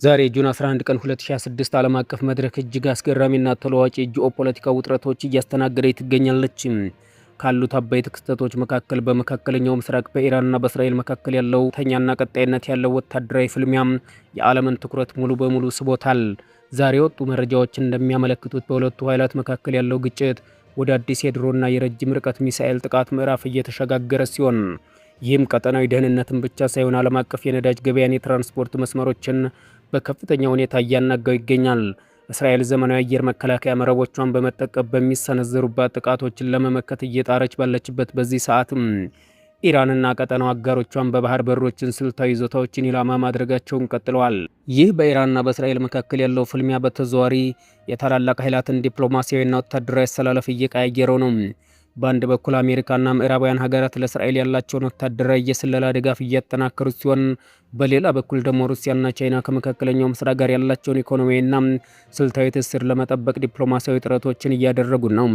ዛሬ ጁን 11 ቀን 2026 ዓለም አቀፍ መድረክ እጅግ አስገራሚና ተለዋዋጭ የጂኦፖለቲካ ውጥረቶች እያስተናገደች ትገኛለች። ካሉት አበይት ክስተቶች መካከል በመካከለኛው ምስራቅ በኢራንና በእስራኤል መካከል ያለው ተኛና ቀጣይነት ያለው ወታደራዊ ፍልሚያ የዓለምን ትኩረት ሙሉ በሙሉ ስቦታል። ዛሬ የወጡ መረጃዎች እንደሚያመለክቱት በሁለቱ ኃይላት መካከል ያለው ግጭት ወደ አዲስ የድሮና የረጅም ርቀት ሚሳኤል ጥቃት ምዕራፍ እየተሸጋገረ ሲሆን ይህም ቀጠናዊ ደህንነትን ብቻ ሳይሆን ዓለም አቀፍ የነዳጅ ገበያን፣ የትራንስፖርት መስመሮችን በከፍተኛ ሁኔታ እያናጋው ይገኛል። እስራኤል ዘመናዊ አየር መከላከያ መረቦቿን በመጠቀም በሚሰነዘሩባት ጥቃቶችን ለመመከት እየጣረች ባለችበት በዚህ ሰዓትም ኢራንና ቀጠናው አጋሮቿን በባህር በሮችን፣ ስልታዊ ይዞታዎችን ኢላማ ማድረጋቸውን ቀጥለዋል። ይህ በኢራንና በእስራኤል መካከል ያለው ፍልሚያ በተዘዋዋሪ የታላላቅ ኃይላትን ዲፕሎማሲያዊና ወታደራዊ አሰላለፍ እየቀያየረው ነው። በአንድ በኩል አሜሪካና ምዕራባውያን ሀገራት ለእስራኤል ያላቸውን ወታደራዊ የስለላ ድጋፍ እያጠናከሩ ሲሆን፣ በሌላ በኩል ደግሞ ሩሲያና ቻይና ከመካከለኛው ምስራቅ ጋር ያላቸውን ኢኮኖሚያዊና ስልታዊ ትስስር ለመጠበቅ ዲፕሎማሲያዊ ጥረቶችን እያደረጉ ነው።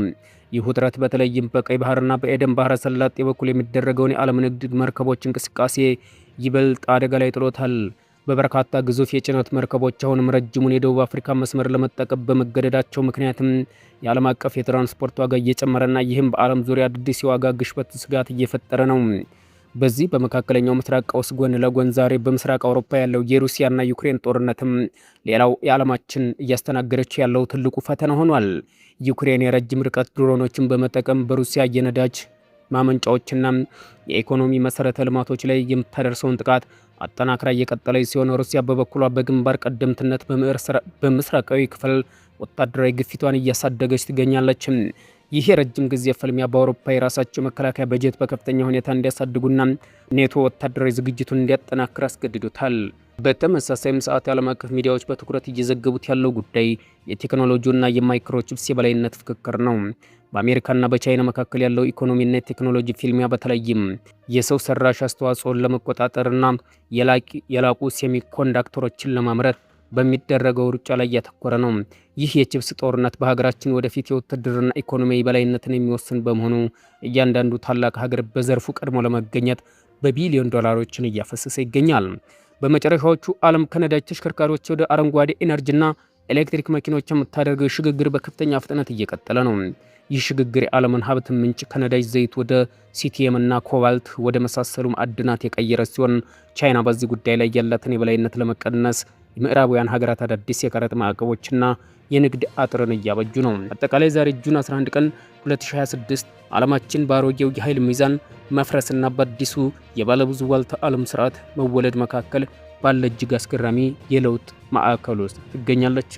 ይህ ውጥረት በተለይም በቀይ ባህርና በኤደን ባህረ ሰላጤ በኩል የሚደረገውን የዓለም ንግድ መርከቦች እንቅስቃሴ ይበልጥ አደጋ ላይ ጥሎታል። በበርካታ ግዙፍ የጭነት መርከቦች አሁንም ረጅሙን የደቡብ አፍሪካ መስመር ለመጠቀም በመገደዳቸው ምክንያትም የዓለም አቀፍ የትራንስፖርት ዋጋ እየጨመረና ይህም በዓለም ዙሪያ አዲስ የዋጋ ግሽበት ስጋት እየፈጠረ ነው። በዚህ በመካከለኛው ምስራቅ ቀውስ ጎን ለጎን ዛሬ በምስራቅ አውሮፓ ያለው የሩሲያና ዩክሬን ጦርነትም ሌላው የዓለማችን እያስተናገደች ያለው ትልቁ ፈተና ሆኗል። ዩክሬን የረጅም ርቀት ድሮኖችን በመጠቀም በሩሲያ የነዳጅ ማመንጫዎችና የኢኮኖሚ መሰረተ ልማቶች ላይ የምታደርሰውን ጥቃት አጠናክራ እየቀጠለች ሲሆን፣ ሩሲያ በበኩሏ በግንባር ቀደምትነት በምስራቃዊ ክፍል ወታደራዊ ግፊቷን እያሳደገች ትገኛለች። ይህ የረጅም ጊዜ ፍልሚያ በአውሮፓ የራሳቸው መከላከያ በጀት በከፍተኛ ሁኔታ እንዲያሳድጉና ኔቶ ወታደራዊ ዝግጅቱን እንዲያጠናክር አስገድዶታል። በተመሳሳይም ሰዓት የዓለም አቀፍ ሚዲያዎች በትኩረት እየዘገቡት ያለው ጉዳይ የቴክኖሎጂና የማይክሮቺፕስ የበላይነት ፍክክር ነው። በአሜሪካና በቻይና መካከል ያለው ኢኮኖሚና የቴክኖሎጂ ፊልሚያ በተለይም የሰው ሰራሽ አስተዋጽኦን ለመቆጣጠርና የላቁ ሴሚኮንዳክተሮችን ለማምረት በሚደረገው ሩጫ ላይ ያተኮረ ነው። ይህ የቺፕስ ጦርነት በሀገራችን ወደፊት የውትድርና ኢኮኖሚያዊ በላይነትን የሚወስን በመሆኑ እያንዳንዱ ታላቅ ሀገር በዘርፉ ቀድሞ ለመገኘት በቢሊዮን ዶላሮችን እያፈሰሰ ይገኛል። በመጨረሻዎቹ ዓለም ከነዳጅ ተሽከርካሪዎች ወደ አረንጓዴ ኢነርጂና ኤሌክትሪክ መኪኖች የምታደርገው ሽግግር በከፍተኛ ፍጥነት እየቀጠለ ነው። ይህ ሽግግር የዓለምን ሀብት ምንጭ ከነዳጅ ዘይት ወደ ሲቲየምና ኮባልት ወደ መሳሰሉ ማዕድናት የቀየረ ሲሆን፣ ቻይና በዚህ ጉዳይ ላይ ያላትን የበላይነት ለመቀነስ የምዕራባውያን ሀገራት አዳዲስ የቀረጥ ማዕቀቦችና የንግድ አጥርን እያበጁ ነው። አጠቃላይ ዛሬ ጁን 11 ቀን 2026 ዓለማችን በአሮጌው የኃይል ሚዛን መፍረስና በአዲሱ የባለብዙ ዋልታ ዓለም ስርዓት መወለድ መካከል ባለ እጅግ አስገራሚ የለውጥ ማዕከል ውስጥ ትገኛለች።